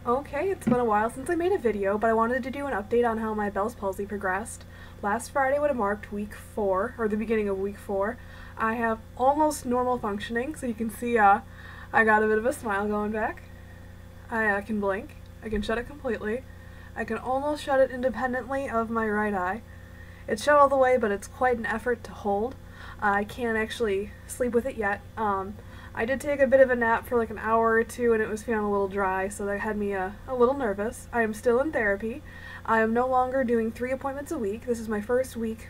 Okay, it's been a while since I made a video, but I wanted to do an update on how my Bell's palsy progressed. Last Friday would have marked week 4, or the beginning of week 4. I have almost normal functioning, so you can see I got a bit of a smile going back. I can blink. I can shut it completely. I can almost shut it independently of my right eye. It's shut all the way, but it's quite an effort to hold. I can't actually sleep with it yet. I did take a bit of a nap for like an hour or two and it was feeling a little dry, so that had me a little nervous. I am still in therapy. I am no longer doing 3 appointments a week. This is my first week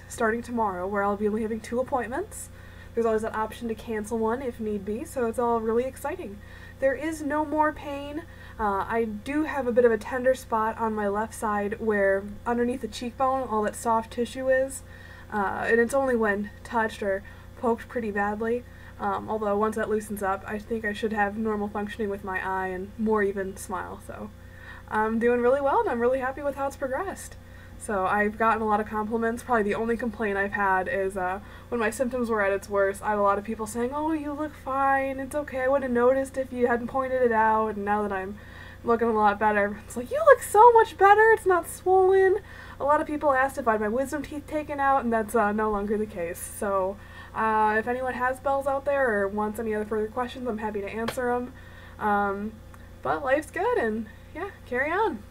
starting tomorrow, where I'll be only having 2 appointments. There's always that option to cancel one if need be, so it's all really exciting. There is no more pain. I do have a bit of a tender spot on my left side where underneath the cheekbone all that soft tissue is, and it's only when touched or poked pretty badly. Although once that loosens up, I think I should have normal functioning with my eye and more even smile. So I'm doing really well and I'm really happy with how it's progressed. So I've gotten a lot of compliments. Probably the only complaint I've had is when my symptoms were at its worst, I had a lot of people saying, "Oh, you look fine, it's okay, I would have noticed if you hadn't pointed it out," and now that I'm looking a lot better, it's like, "You look so much better, it's not swollen." A lot of people asked if I had my wisdom teeth taken out, and that's no longer the case. So if anyone has Bell's out there or wants any other further questions, I'm happy to answer them. But life's good, and yeah, carry on.